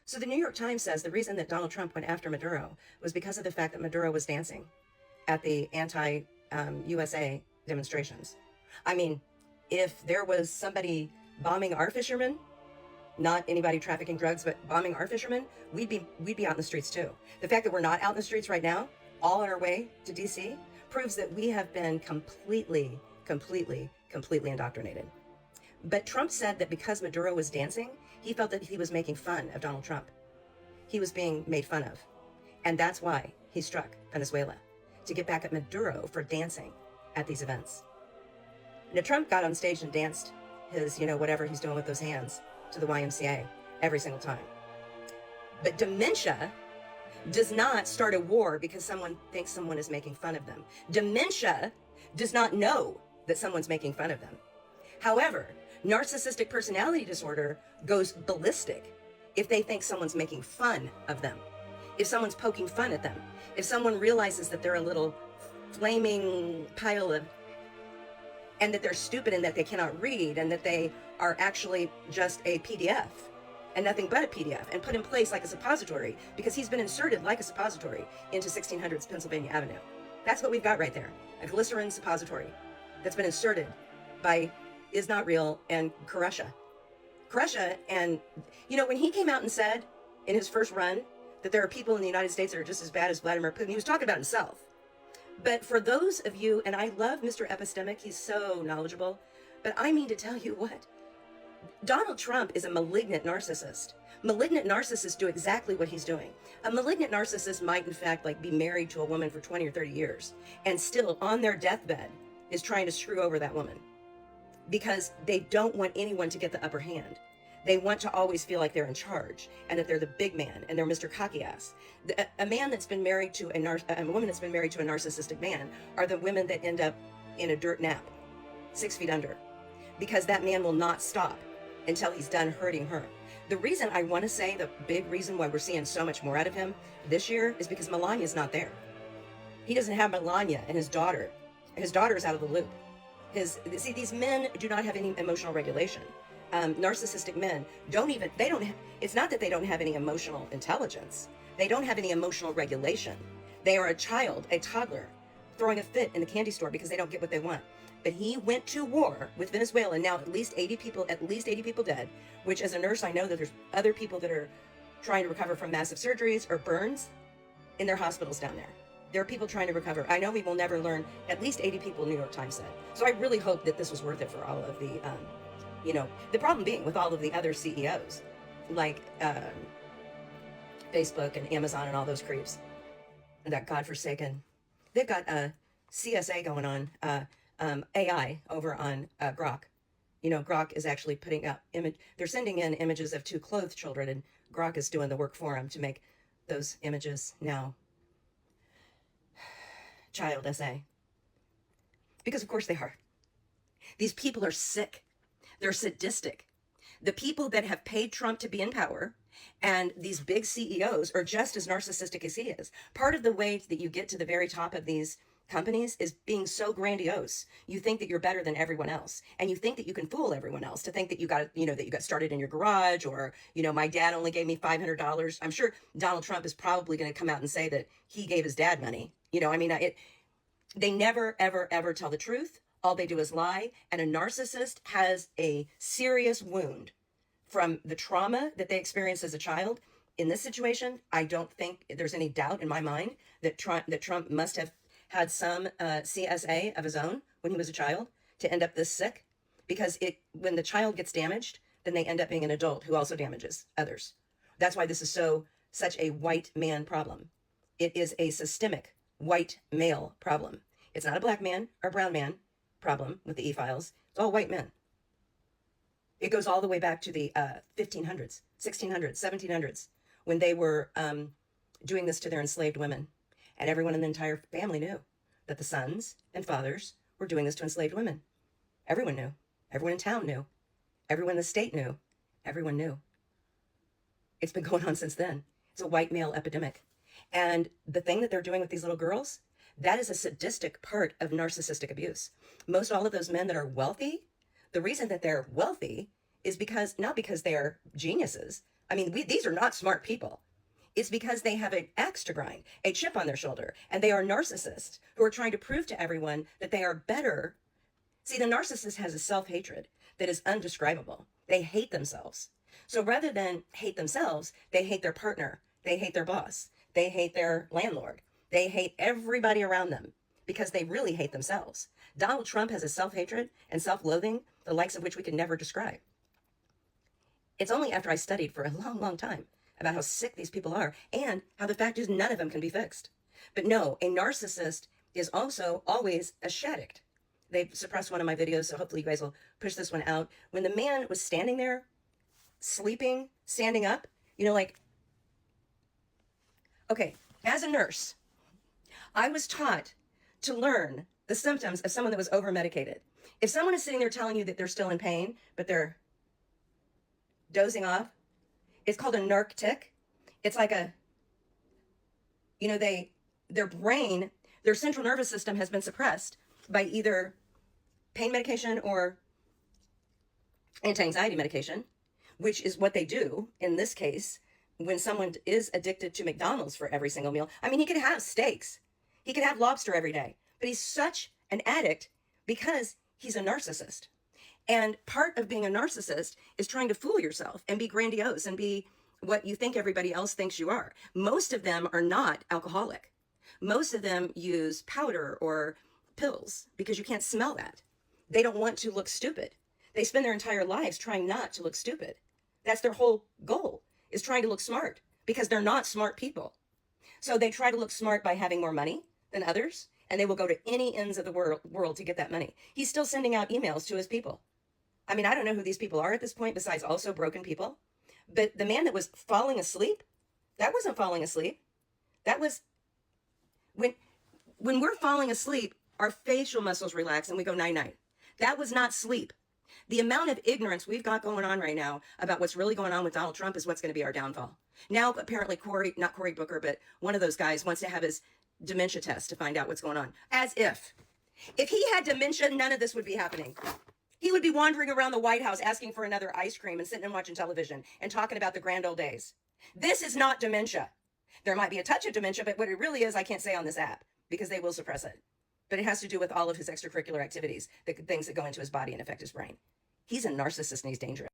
So the New York Times says the reason that Donald Trump went after Maduro was because of the fact that Maduro was dancing at the anti-USA demonstrations. I mean, if there was somebody bombing our fishermen, not anybody trafficking drugs, but bombing our fishermen, we'd be out in the streets too. The fact that we're not out in the streets right now, all on our way to DC, proves that we have been completely indoctrinated. But Trump said that because Maduro was dancing, he felt that he was making fun of Donald Trump. He was being made fun of. And that's why he struck Venezuela, to get back at Maduro for dancing at these events. Now, Trump got on stage and danced his, whatever he's doing with those hands to the YMCA every single time. But dementia does not start a war because someone thinks someone is making fun of them. Dementia does not know that someone's making fun of them. However, narcissistic personality disorder goes ballistic if they think someone's making fun of them, if someone's poking fun at them, if someone realizes that they're a little flaming pile of, and that they're stupid and that they cannot read and that they are actually just a PDF and nothing but a PDF, and put in place like a suppository, because he's been inserted like a suppository into 1600s Pennsylvania Avenue. That's what we've got right there, a glycerin suppository that's been inserted by Is Not Real and Koresha. And when he came out and said in his first run that there are people in the United States that are just as bad as Vladimir Putin, he was talking about himself. But for those of you, and I love Mr. Epistemic, he's so knowledgeable, but I mean to tell you what, Donald Trump is a malignant narcissist. Malignant narcissists do exactly what he's doing. A malignant narcissist might, in fact, be married to a woman for 20 or 30 years and still on their deathbed is trying to screw over that woman because they don't want anyone to get the upper hand. They want to always feel like they're in charge and that they're the big man and they're Mr. Cocky Ass. A man that's been married to a woman that's been married to a narcissistic man are the women that end up in a dirt nap, 6 feet under, because that man will not stop until he's done hurting her. The reason I want to say the big reason why we're seeing so much more out of him this year is because Melania's not there. He doesn't have Melania and his daughter. His daughter is out of the loop. These men do not have any emotional regulation. Narcissistic men it's not that they don't have any emotional intelligence. They don't have any emotional regulation. They are a child, a toddler, throwing a fit in the candy store because they don't get what they want. But he went to war with Venezuela, and now at least 80 people dead, which as a nurse, I know that there's other people that are trying to recover from massive surgeries or burns in their hospitals down there. There are people trying to recover. I know we will never learn, at least 80 people, New York Times said. So I really hope that this was worth it for all of the, the problem being with all of the other CEOs, like Facebook and Amazon and all those creeps, and that godforsaken, they've got CSA going on, AI over on Grok. Grok is actually putting up they're sending in images of 2 clothed children, and Grok is doing the work for them to make those images now child SA. Because of course they are. These people are sick. They're sadistic. The people that have paid Trump to be in power and these big CEOs are just as narcissistic as he is. Part of the way that you get to the very top of these companies is being so grandiose. You think that you're better than everyone else, and you think that you can fool everyone else to think that you got started in your garage, or my dad only gave me $500. I'm sure Donald Trump is probably going to come out and say that he gave his dad money. They never ever tell the truth. All they do is lie, and a narcissist has a serious wound from the trauma that they experienced as a child. In this situation, I don't think there's any doubt in my mind that Trump must have had some CSA of his own when he was a child to end up this sick, because when the child gets damaged, then they end up being an adult who also damages others. That's why this is such a white man problem. It is a systemic white male problem. It's not a black man or brown man problem with the E-files. It's all white men. It goes all the way back to the 1500s, 1600s, 1700s, when they were doing this to their enslaved women. And everyone in the entire family knew that the sons and fathers were doing this to enslaved women. Everyone knew. Everyone in town knew. Everyone in the state knew. Everyone knew. It's been going on since then. It's a white male epidemic. And the thing that they're doing with these little girls, that is a sadistic part of narcissistic abuse. Most all of those men that are wealthy, the reason that they're wealthy is not because they're geniuses, I mean, these are not smart people. It's because they have an axe to grind, a chip on their shoulder, and they are narcissists who are trying to prove to everyone that they are better. See, the narcissist has a self-hatred that is undescribable. They hate themselves. So rather than hate themselves, they hate their partner. They hate their boss. They hate their landlord. They hate everybody around them because they really hate themselves. Donald Trump has a self-hatred and self-loathing, the likes of which we can never describe. It's only after I studied for a long, long time about how sick these people are and how the fact is none of them can be fixed. But no, a narcissist is also always a shaddict. They've suppressed one of my videos, so hopefully you guys will push this one out. When the man was standing there, sleeping, standing up, like, okay, as a nurse, I was taught to learn the symptoms of someone that was over-medicated. If someone is sitting there telling you that they're still in pain, but they're dozing off, it's called a narc tic. It's like their brain, their central nervous system has been suppressed by either pain medication or anti-anxiety medication, which is what they do in this case when someone is addicted to McDonald's for every single meal. I mean, he could have steaks. He could have lobster every day, but he's such an addict because he's a narcissist. And part of being a narcissist is trying to fool yourself and be grandiose and be what you think everybody else thinks you are. Most of them are not alcoholic. Most of them use powder or pills because you can't smell that. They don't want to look stupid. They spend their entire lives trying not to look stupid. That's their whole goal, is trying to look smart because they're not smart people. So they try to look smart by having more money than others, and they will go to any ends of the world to get that money. He's still sending out emails to his people. I mean, I don't know who these people are at this point, besides also broken people. But the man that was falling asleep, that wasn't falling asleep. That was when we're falling asleep, our facial muscles relax and we go night-night. That was not sleep. The amount of ignorance we've got going on right now about what's really going on with Donald Trump is what's going to be our downfall. Now, apparently, not Cory Booker, but one of those guys wants to have his dementia test to find out what's going on. As if he had dementia, none of this would be happening. He would be wandering around the White House asking for another ice cream and sitting and watching television and talking about the grand old days. This is not dementia. There might be a touch of dementia, but what it really is, I can't say on this app because they will suppress it. But it has to do with all of his extracurricular activities, the things that go into his body and affect his brain. He's a narcissist and he's dangerous.